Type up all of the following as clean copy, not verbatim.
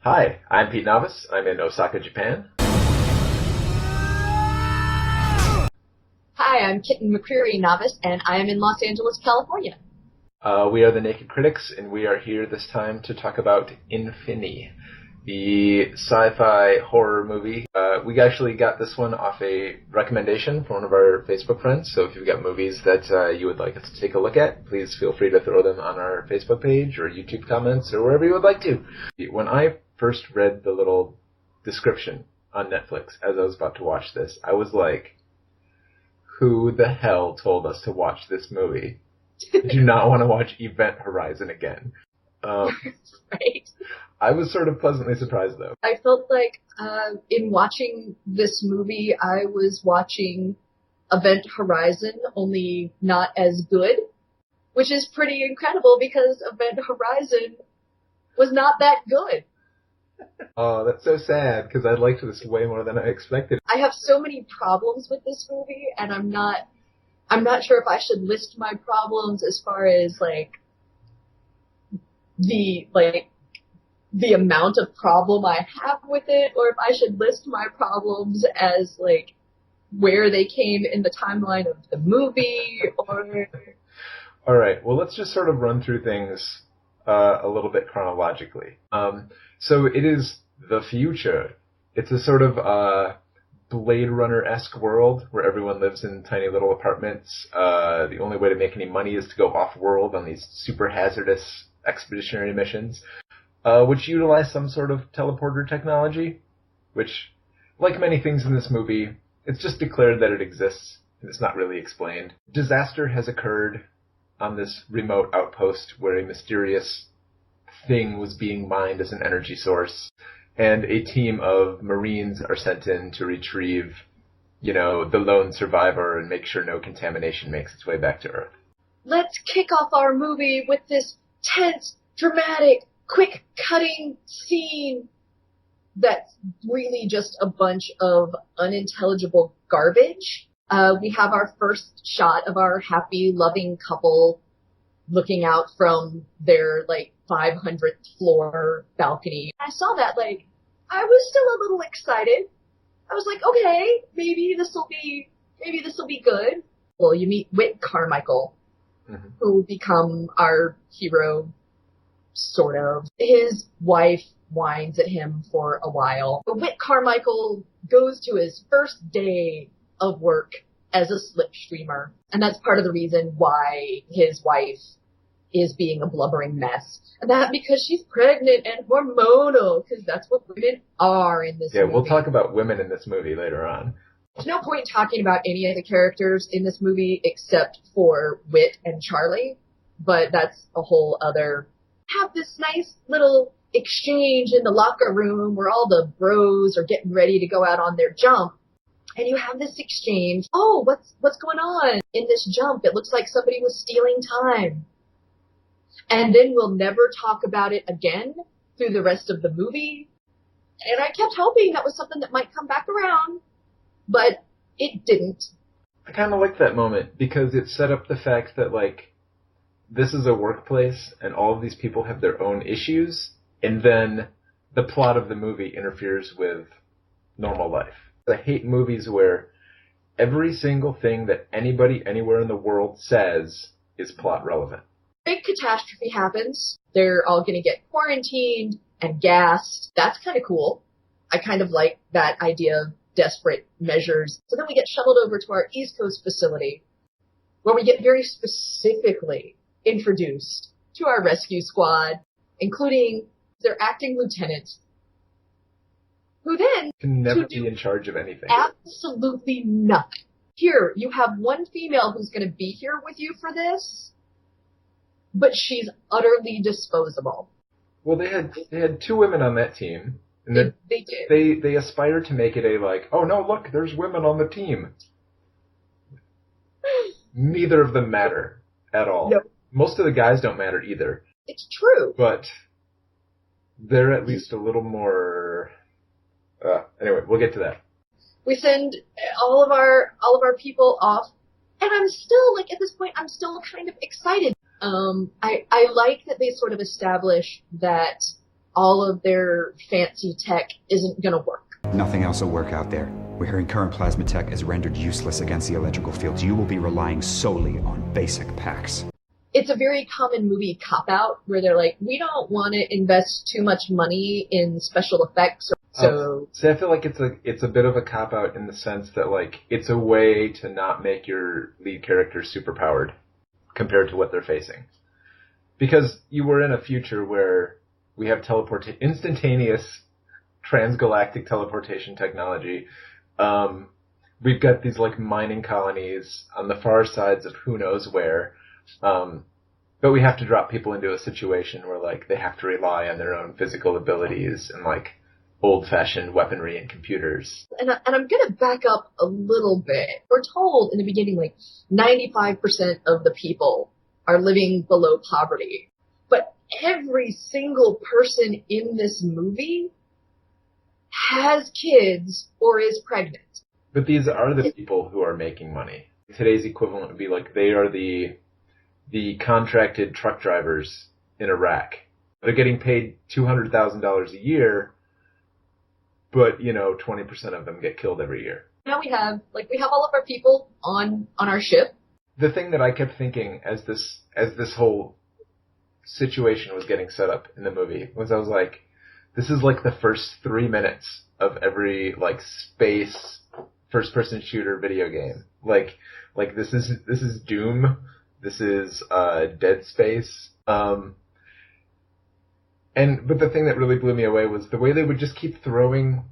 Hi, I'm Pete Novice. I'm in Osaka, Japan. Hi, I'm Kitten McCreary Novice, and I am in Los Angeles, California. We are the Naked Critics, and we are here this time to talk about Infini, the sci-fi horror movie. We actually got this one off a recommendation from one of our Facebook friends, so if you've got movies that you would like us to take a look at, please feel free to throw them on our Facebook page or YouTube comments or wherever you would like to. When I first read the little description on Netflix as I was about to watch this, I was like, who the hell told us to watch this movie? I do not want to watch Event Horizon again. Right. I was sort of pleasantly surprised, though. I felt like in watching this movie, I was watching Event Horizon, only not as good, which is pretty incredible because Event Horizon was not that good. Oh, that's so sad, because I liked this way more than I expected. I have so many problems with this movie, and I'm not sure if I should list my problems as far as the amount of problem I have with it, or if I should list my problems as where they came in the timeline of the movie, or... All right, well, let's just sort of run through things a little bit chronologically. So it is the future. It's a sort of Blade Runner-esque world where everyone lives in tiny little apartments. The only way to make any money is to go off-world on these super hazardous expeditionary missions, which utilize some sort of teleporter technology, which, like many things in this movie, it's just declared that it exists, and it's not really explained. Disaster has occurred on this remote outpost where a mysterious thing was being mined as an energy source, and a team of Marines are sent in to retrieve, the lone survivor and make sure no contamination makes its way back to Earth. Let's kick off our movie with this tense, dramatic, quick-cutting scene that's really just a bunch of unintelligible garbage. We have our first shot of our happy, loving couple looking out from their 500th floor balcony. I saw that, I was still a little excited. I was like, okay, maybe this will be good. Well, you meet Whit Carmichael, who will become our hero, sort of. His wife whines at him for a while. But Whit Carmichael goes to his first day of work as a slipstreamer, and that's part of the reason why his wife is being a blubbering mess. And that because she's pregnant and hormonal, because that's what women are in this movie. Yeah, we'll talk about women in this movie later on. There's no point in talking about any of the characters in this movie except for Whit and Charlie, but that's a whole other... Have this nice little exchange in the locker room where all the bros are getting ready to go out on their jump. And you have this exchange. Oh, what's going on in this jump? It looks like somebody was stealing time. And then we'll never talk about it again through the rest of the movie. And I kept hoping that was something that might come back around, but it didn't. I kind of like that moment because it set up the fact that, this is a workplace and all of these people have their own issues, and then the plot of the movie interferes with normal life. I hate movies where every single thing that anybody anywhere in the world says is plot relevant. Big catastrophe happens. They're all going to get quarantined and gassed. That's kind of cool. I kind of like that idea of desperate measures. So then we get shuttled over to our East Coast facility where we get very specifically introduced to our rescue squad, including their acting lieutenant, who then can never be in charge of anything. Absolutely nothing. Here, you have one female who's going to be here with you for this, but she's utterly disposable. Well, they had two women on that team, and they did. They aspire to make it oh no, look, there's women on the team. Neither of them matter at all. Nope. Most of the guys don't matter either. It's true. But they're at least a little more... anyway, we'll get to that. We send all of our people off, and I'm still, at this point, I'm still kind of excited. I like that they sort of establish that all of their fancy tech isn't going to work. Nothing else will work out there. We're hearing current plasma tech is rendered useless against the electrical fields. You will be relying solely on basic packs. It's a very common movie cop-out where they're like, we don't want to invest too much money in special effects. So see, I feel like it's a bit of a cop-out in the sense that, like, it's a way to not make your lead character superpowered compared to what they're facing. Because you were in a future where we have instantaneous transgalactic teleportation technology. We've got these, like, mining colonies on the far sides of who knows where. But we have to drop people into a situation where, like, they have to rely on their own physical abilities and, like, old-fashioned weaponry and computers. And I'm going to back up a little bit. We're told in the beginning, like, 95% of the people are living below poverty. But every single person in this movie has kids or is pregnant. But these are the people who are making money. Today's equivalent would be like they are the contracted truck drivers in Iraq. They're getting paid $200,000 a year, but, 20% of them get killed every year. Now we have all of our people on our ship. The thing that I kept thinking as this whole situation was getting set up in the movie was I was like, this is like the first 3 minutes of every, like, space first-person shooter video game. Like this is Doom. This is Dead Space. But the thing that really blew me away was the way they would just keep throwing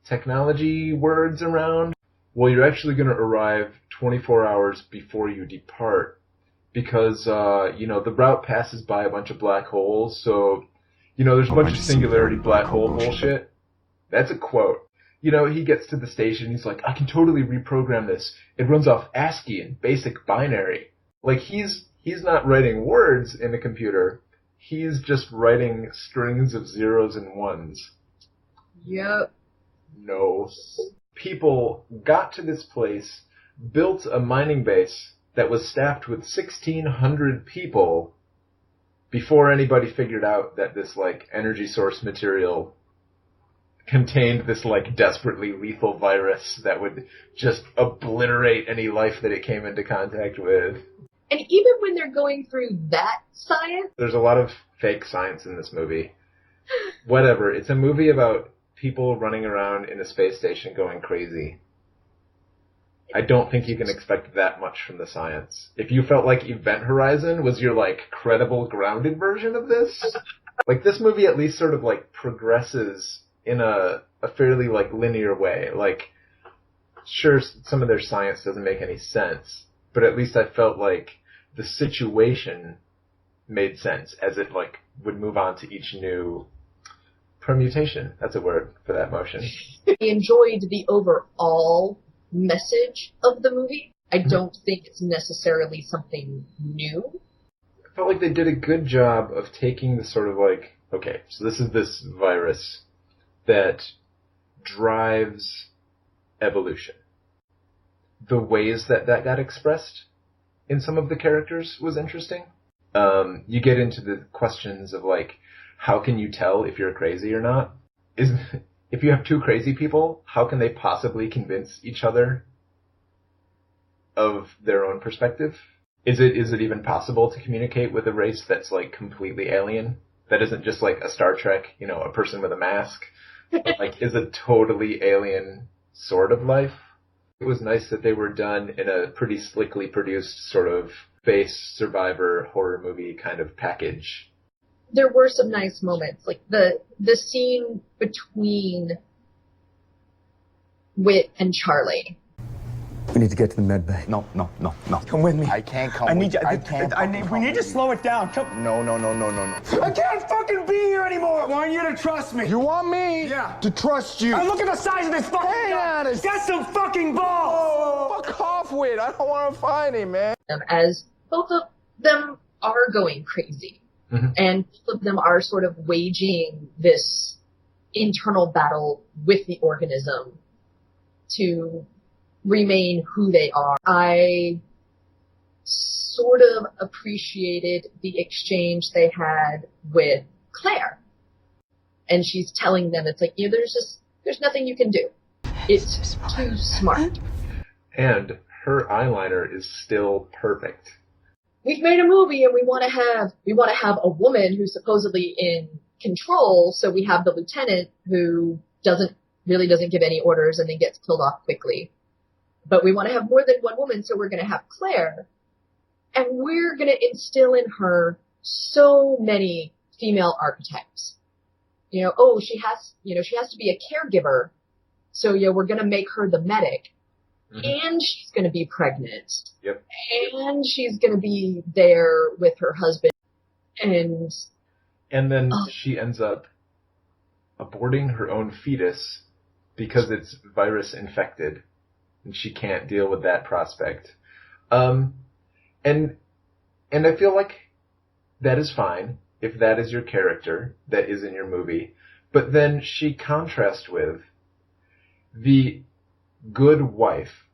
technology words around. Well, you're actually going to arrive 24 hours before you depart because, the route passes by a bunch of black holes. So, there's a bunch of singularity black hole bullshit. That's a quote. He gets to the station. He's like, I can totally reprogram this. It runs off ASCII and basic binary. Like, he's not writing words in the computer. He's just writing strings of zeros and ones. Yep. No. People got to this place, built a mining base that was staffed with 1,600 people before anybody figured out that this, like, energy source material contained this, like, desperately lethal virus that would just obliterate any life that it came into contact with. And even when they're going through that science... There's a lot of fake science in this movie. Whatever. It's a movie about people running around in a space station going crazy. I don't think you can expect that much from the science. If you felt like Event Horizon was your, like, credible, grounded version of this, like, this movie at least sort of, like, progresses in a fairly, like, linear way. Like, sure, some of their science doesn't make any sense, but at least I felt like the situation made sense as it, like, would move on to each new permutation. That's a word for that motion. I enjoyed the overall message of the movie. I don't think it's necessarily something new. I felt like they did a good job of taking the sort of, like, okay, so this is this virus that drives evolution. The ways that got expressed in some of the characters was interesting. You get into the questions of, like, how can you tell if you're crazy or not? If you have two crazy people, how can they possibly convince each other of their own perspective? Is it even possible to communicate with a race that's, like, completely alien? That isn't just, like, a Star Trek, a person with a mask, but, like, is a totally alien sort of life? It was nice that they were done in a pretty slickly produced sort of space survivor horror movie kind of package. There were some nice moments, like the scene between Whit and Charlie. We need to get to the med bay. No. Come with me. I can't come with you. We need to slow it down. Come. No. I can't fucking be here anymore. I want you to trust me. You want me Yeah. to trust you? Look at the size of this fucking guy. honest. Get some fucking balls. Fuck off with. I don't want to fight him, man. As both of them are going crazy. Mm-hmm. And both of them are sort of waging this internal battle with the organism to remain who they are. I sort of appreciated the exchange they had with Claire. And she's telling them, it's like, there's nothing you can do. It's too smart. And her eyeliner is still perfect. We've made a movie and we want to have a woman who's supposedly in control. So we have the lieutenant who doesn't give any orders and then gets killed off quickly. But we want to have more than one woman. So we're going to have Claire, and we're going to instill in her so many female archetypes. She has to be a caregiver. So, we're going to make her the medic. Mm-hmm. And she's going to be pregnant. Yep. And she's going to be there with her husband. And then she ends up aborting her own fetus because it's virus infected. And she can't deal with that prospect. And I feel like that is fine if that is your character that is in your movie. But then she contrasts with the good wife,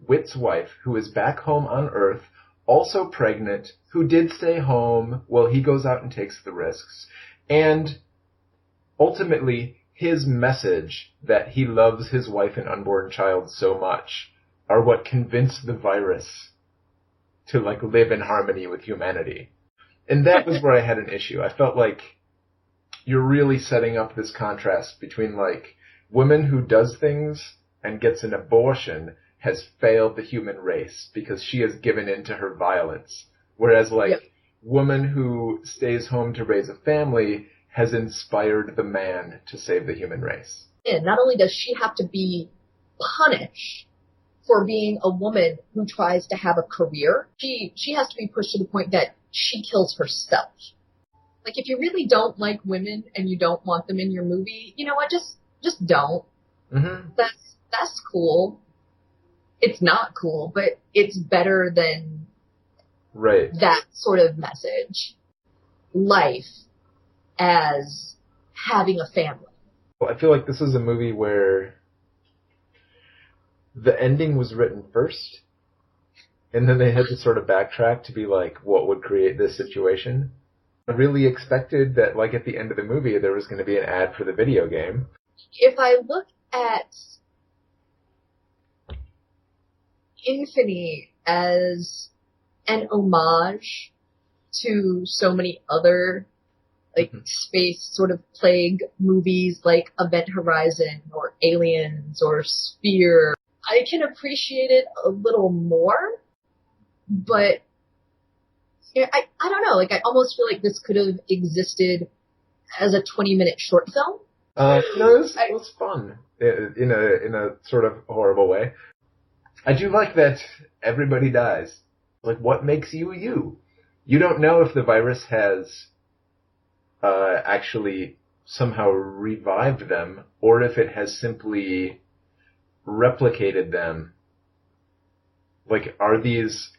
Whit's wife, who is back home on Earth, also pregnant, who did stay home while he goes out and takes the risks. And ultimately, his message that he loves his wife and unborn child so much are what convinced the virus to live in harmony with humanity. And that was where I had an issue. I felt like you're really setting up this contrast between woman who does things and gets an abortion has failed the human race because she has given in to her violence. Whereas woman who stays home to raise a family has inspired the man to save the human race. And not only does she have to be punished for being a woman who tries to have a career, she has to be pushed to the point that she kills herself. If you really don't like women and you don't want them in your movie, you know what, just don't. Mm-hmm. That's cool. It's not cool, but it's better than that sort of message. Life as having a family. Well, I feel like this is a movie where the ending was written first, and then they had to sort of backtrack to be what would create this situation. I really expected that, at the end of the movie, there was going to be an ad for the video game. If I look at Infini as an homage to so many other space sort of plague movies like Event Horizon or Aliens or Sphere, I can appreciate it a little more, but I don't know, I almost feel like this could have existed as a 20-minute short film. It was fun in a sort of horrible way. I do like that everybody dies. What makes you you? You don't know if the virus has actually somehow revived them, or if it has simply replicated them. Are these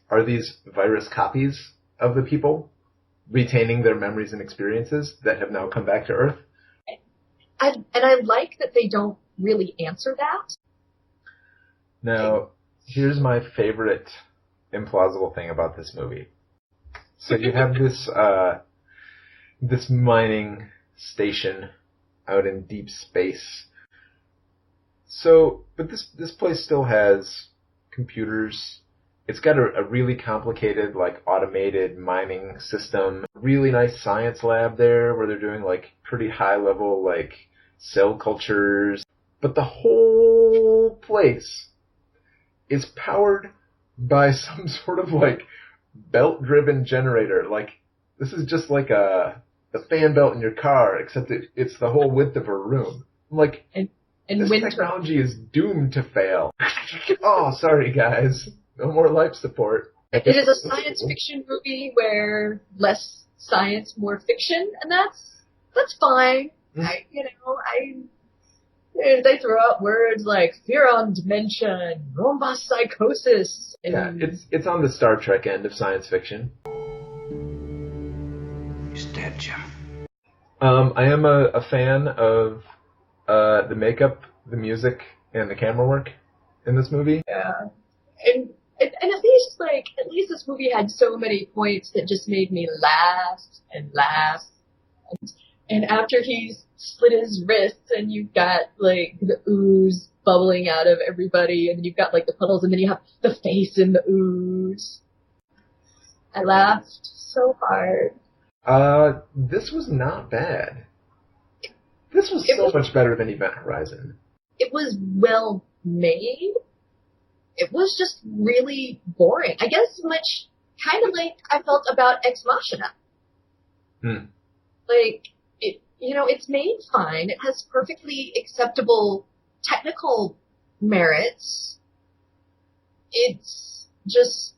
virus copies of the people retaining their memories and experiences that have now come back to Earth? And I like that they don't really answer that. Now, here's my favorite implausible thing about this movie. So you have this mining station out in deep space. So, but this place still has computers. It's got a really complicated, automated mining system. Really nice science lab there where they're doing, pretty high level, cell cultures. But the whole place is powered by some sort of, belt-driven generator. This is just the fan belt in your car, except it's the whole width of a room. And this technology is doomed to fail. Oh, sorry, guys. No more life support. It is a science fiction movie where less science, more fiction, and that's fine. Mm-hmm. They throw out words like Furon dimension, Romba psychosis. Yeah, it's on the Star Trek end of science fiction. He's dead, Jim. I am a fan of the makeup, the music, and the camera work in this movie. Yeah, and at least this movie had so many points that just made me laugh and laugh And after he's slit his wrists and you've got, like, the ooze bubbling out of everybody, and then you've got, like, the puddles, and then you have the face in the ooze. I laughed so hard. This was not bad. This was so much better than Event Horizon. It was well made. It was just really boring. I guess much kind of like I felt about Ex Machina. Like, it's made fine. It has perfectly acceptable technical merits. It's just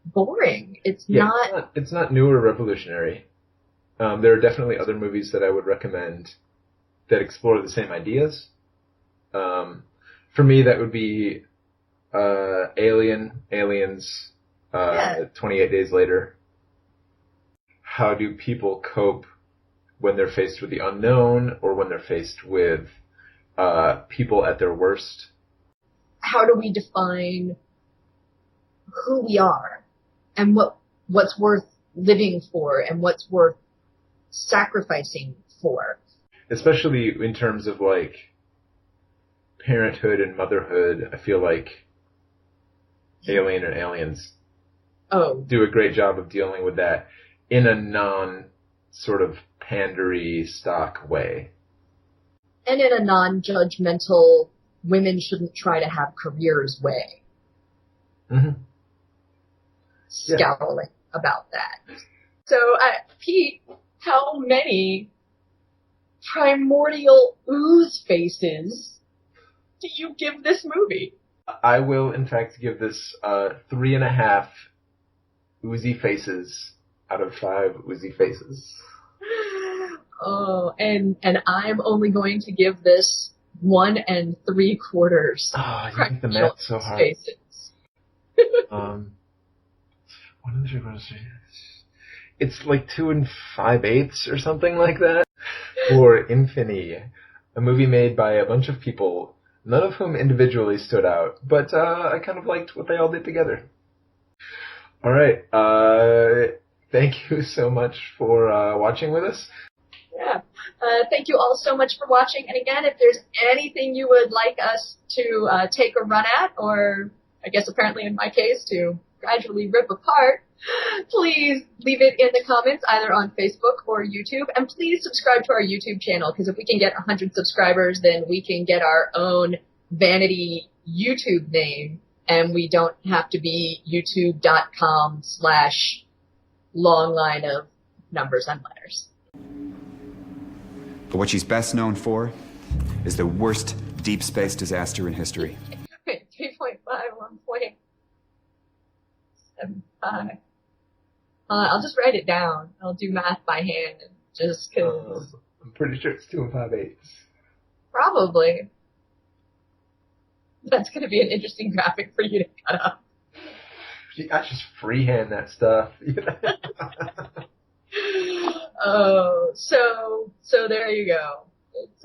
boring. It's not new or revolutionary. There are definitely other movies that I would recommend that explore the same ideas. For me, that would be Aliens, 28 Days Later. How do people cope when they're faced with the unknown or when they're faced with people at their worst? How do we define who we are and what's worth living for and what's worth sacrificing for? Especially in terms of, like, parenthood and motherhood, I feel like Alien and Aliens do a great job of dealing with that in a non-sort of pandery stock way. And in a non-judgmental, women shouldn't try to have careers way. Mm-hmm. Scowling about that. So, Pete, how many primordial ooze faces do you give this movie? I will, in fact, give this 3.5 oozy faces out of 5 oozy faces. Oh, and I'm only going to give this 1 3/4. Oh, you make the math so hard. Faces. 1 3/4. It's like 2 5/8 or something like that. For Infini, a movie made by a bunch of people, none of whom individually stood out, but I kind of liked what they all did together. All right. Thank you so much for watching with us. Yeah. Thank you all so much for watching. And again, if there's anything you would like us to take a run at, or I guess apparently in my case, to gradually rip apart, please leave it in the comments either on Facebook or YouTube. And please subscribe to our YouTube channel, because if we can get 100 subscribers, then we can get our own vanity YouTube name, and we don't have to be youtube.com/long line of numbers and letters. But what she's best known for is the worst deep space disaster in history. 3.5, 1.75. I'll just write it down. I'll do math by hand, just because. I'm pretty sure it's 2 5/8. Probably. That's going to be an interesting graphic for you to cut up. I just freehand that stuff. Oh, so there you go. It's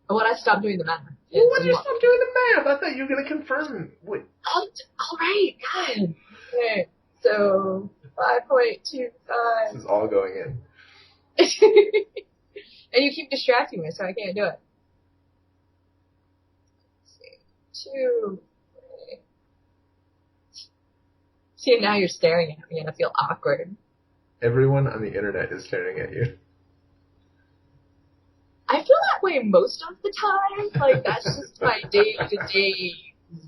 when I stopped doing the math. Well, why did you stop doing the math? I thought you were going to confirm. Wait. All right, good. Okay, so 5.25. This is all going in. And you keep distracting me, so I can't do it. Let's see. 2. See, now you're staring at me, and I feel awkward. Everyone on the internet is staring at you. I feel that way most of the time. Like, that's just my day-to-day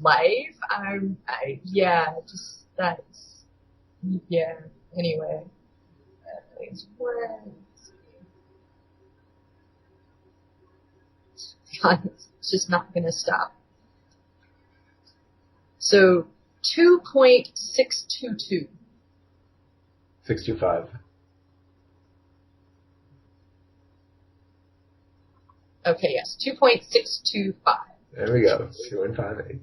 life. Anyway. God, it's just not gonna stop. So, 2.622. 625. Okay, yes, 2.625. There we go. 2 5/8.